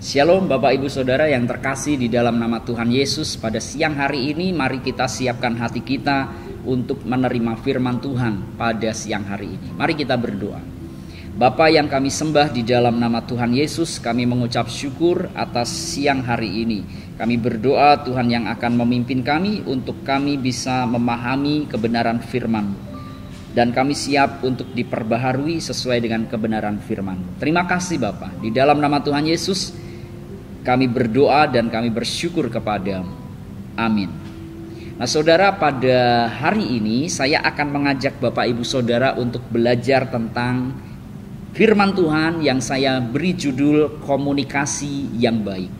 Shalom Bapak Ibu Saudara yang terkasih di dalam nama Tuhan Yesus. Pada siang hari ini mari kita siapkan hati kita untuk menerima firman Tuhan pada siang hari ini. Mari kita berdoa. Bapa yang kami sembah di dalam nama Tuhan Yesus, kami mengucap syukur atas siang hari ini. Kami berdoa Tuhan yang akan memimpin kami untuk kami bisa memahami kebenaran firman-Mu. Dan kami siap untuk diperbaharui sesuai dengan kebenaran firman-Mu. Terima kasih Bapa. Di dalam nama Tuhan Yesus kami berdoa dan kami bersyukur kepada-Mu. Amin. Nah saudara, pada hari ini saya akan mengajak Bapak Ibu Saudara untuk belajar tentang firman Tuhan yang saya beri judul komunikasi yang baik.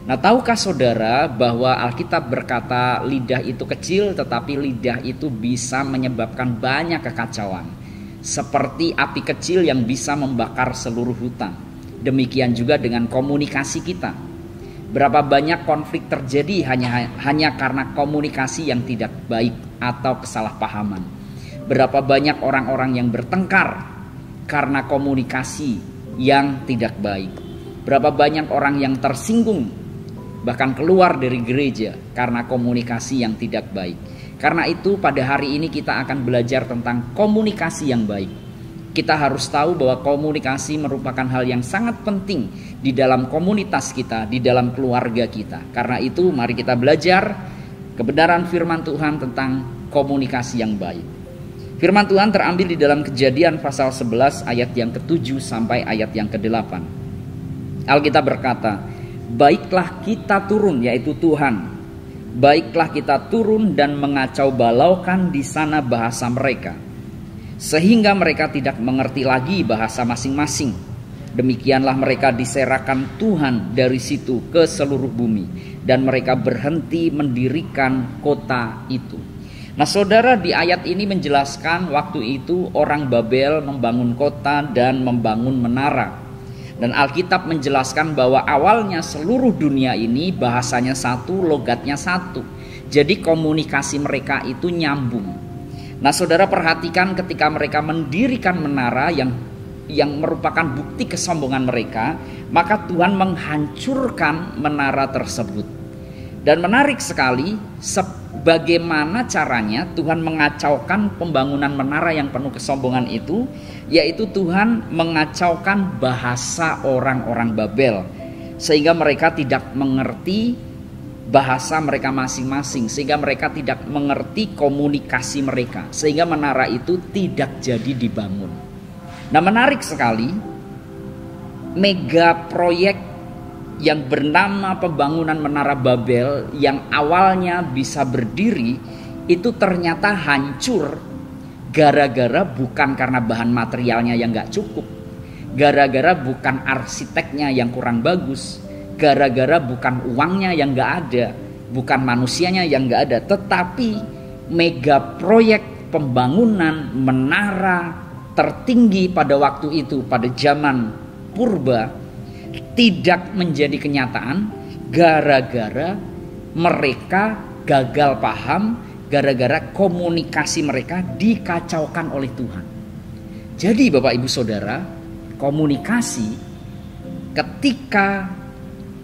Nah tahukah saudara bahwa Alkitab berkata lidah itu kecil tetapi lidah itu bisa menyebabkan banyak kekacauan. Seperti api kecil yang bisa membakar seluruh hutan. Demikian juga dengan komunikasi kita. Berapa banyak konflik terjadi hanya karena komunikasi yang tidak baik atau kesalahpahaman. Berapa banyak orang-orang yang bertengkar karena komunikasi yang tidak baik. Berapa banyak orang yang tersinggung bahkan keluar dari gereja karena komunikasi yang tidak baik. Karena itu pada hari ini kita akan belajar tentang komunikasi yang baik. Kita harus tahu bahwa komunikasi merupakan hal yang sangat penting di dalam komunitas kita, di dalam keluarga kita. Karena itu mari kita belajar kebenaran firman Tuhan tentang komunikasi yang baik. Firman Tuhan terambil di dalam Kejadian pasal 11 ayat yang ke-7 sampai ayat yang ke-8. Alkitab berkata, "Baiklah kita turun," yaitu Tuhan. "Baiklah kita turun dan mengacau balaukan di sana bahasa mereka, sehingga mereka tidak mengerti lagi bahasa masing-masing. Demikianlah mereka diserakan Tuhan dari situ ke seluruh bumi, dan mereka berhenti mendirikan kota itu." Nah saudara, di ayat ini menjelaskan waktu itu orang Babel membangun kota dan membangun menara. Dan Alkitab menjelaskan bahwa awalnya seluruh dunia ini bahasanya satu, logatnya satu. Jadi komunikasi mereka itu nyambung. Nah saudara, perhatikan ketika mereka mendirikan menara yang merupakan bukti kesombongan mereka, maka Tuhan menghancurkan menara tersebut. Dan menarik sekali bagaimana caranya Tuhan mengacaukan pembangunan menara yang penuh kesombongan itu, yaitu Tuhan mengacaukan bahasa orang-orang Babel, sehingga mereka tidak mengerti bahasa mereka masing-masing, sehingga mereka tidak mengerti komunikasi mereka, sehingga menara itu tidak jadi dibangun. Nah menarik sekali, mega proyek yang bernama pembangunan menara Babel yang awalnya bisa berdiri itu ternyata hancur gara-gara bukan karena bahan materialnya yang gak cukup, gara-gara bukan arsiteknya yang kurang bagus, gara-gara bukan uangnya yang gak ada, bukan manusianya yang gak ada, tetapi mega proyek pembangunan menara tertinggi pada waktu itu, pada zaman purba, tidak menjadi kenyataan gara-gara mereka gagal paham, gara-gara komunikasi mereka dikacaukan oleh Tuhan. Jadi Bapak Ibu Saudara, komunikasi ketika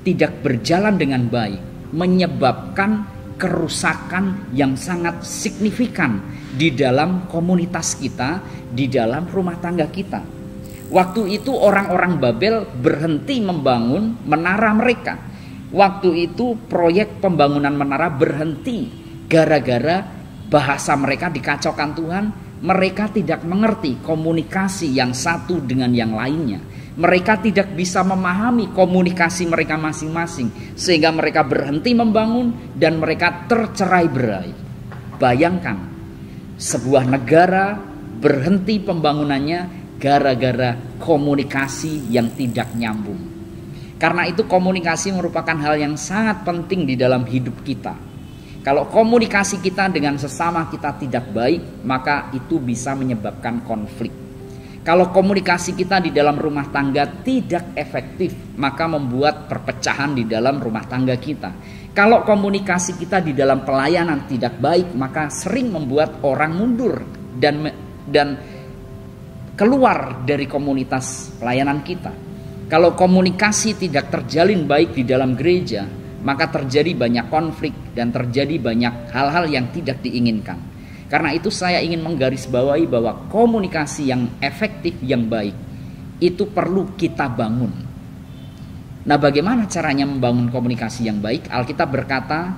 tidak berjalan dengan baik menyebabkan kerusakan yang sangat signifikan di dalam komunitas kita, di dalam rumah tangga kita. Waktu itu orang-orang Babel berhenti membangun menara mereka. Waktu itu proyek pembangunan menara berhenti gara-gara bahasa mereka dikacaukan Tuhan. Mereka tidak mengerti komunikasi yang satu dengan yang lainnya. Mereka tidak bisa memahami komunikasi mereka masing-masing, sehingga mereka berhenti membangun dan mereka tercerai-berai. Bayangkan, sebuah negara berhenti pembangunannya gara-gara komunikasi yang tidak nyambung. Karena itu komunikasi merupakan hal yang sangat penting di dalam hidup kita. Kalau komunikasi kita dengan sesama kita tidak baik, maka itu bisa menyebabkan konflik. Kalau komunikasi kita di dalam rumah tangga tidak efektif, maka membuat perpecahan di dalam rumah tangga kita. Kalau komunikasi kita di dalam pelayanan tidak baik, maka sering membuat orang mundur dan keluar dari komunitas pelayanan kita. Kalau komunikasi tidak terjalin baik di dalam gereja, maka terjadi banyak konflik dan terjadi banyak hal-hal yang tidak diinginkan. Karena itu saya ingin menggarisbawahi bahwa komunikasi yang efektif, yang baik, itu perlu kita bangun. Nah, bagaimana caranya membangun komunikasi yang baik? Alkitab berkata,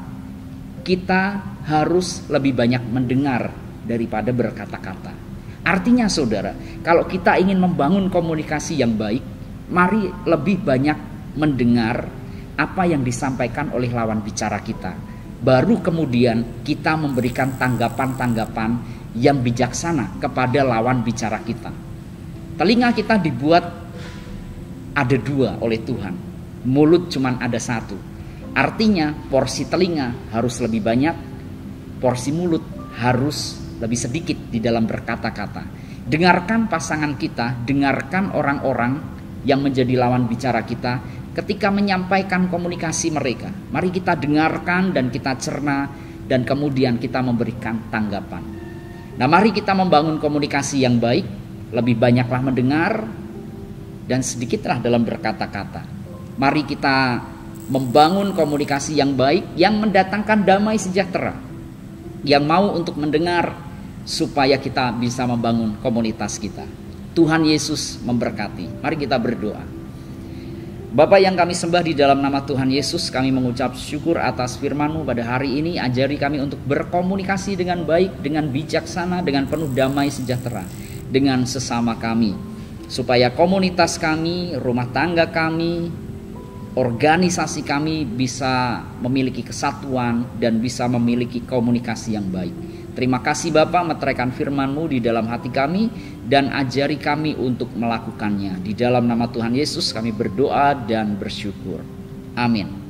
kita harus lebih banyak mendengar daripada berkata-kata. Artinya saudara, kalau kita ingin membangun komunikasi yang baik, mari lebih banyak mendengar apa yang disampaikan oleh lawan bicara kita. Baru kemudian kita memberikan tanggapan-tanggapan yang bijaksana kepada lawan bicara kita. Telinga kita dibuat ada dua oleh Tuhan. Mulut cuman ada satu. Artinya porsi telinga harus lebih banyak, porsi mulut harus lebih sedikit di dalam berkata-kata. Dengarkan pasangan kita, dengarkan orang-orang yang menjadi lawan bicara kita ketika menyampaikan komunikasi mereka. Mari kita dengarkan dan kita cerna dan kemudian kita memberikan tanggapan. Nah, mari kita membangun komunikasi yang baik, lebih banyaklah mendengar dan sedikitlah dalam berkata-kata. Mari kita membangun komunikasi yang baik yang mendatangkan damai sejahtera, yang mau untuk mendengar supaya kita bisa membangun komunitas kita. Tuhan Yesus memberkati. Mari kita berdoa. Bapa yang kami sembah, di dalam nama Tuhan Yesus kami mengucap syukur atas firman-Mu pada hari ini. Ajari kami untuk berkomunikasi dengan baik, dengan bijaksana, dengan penuh damai sejahtera dengan sesama kami, supaya komunitas kami, rumah tangga kami, organisasi kami bisa memiliki kesatuan dan bisa memiliki komunikasi yang baik. Terima kasih Bapa, meteraikan firman-Mu di dalam hati kami dan ajari kami untuk melakukannya. Di dalam nama Tuhan Yesus kami berdoa dan bersyukur. Amin.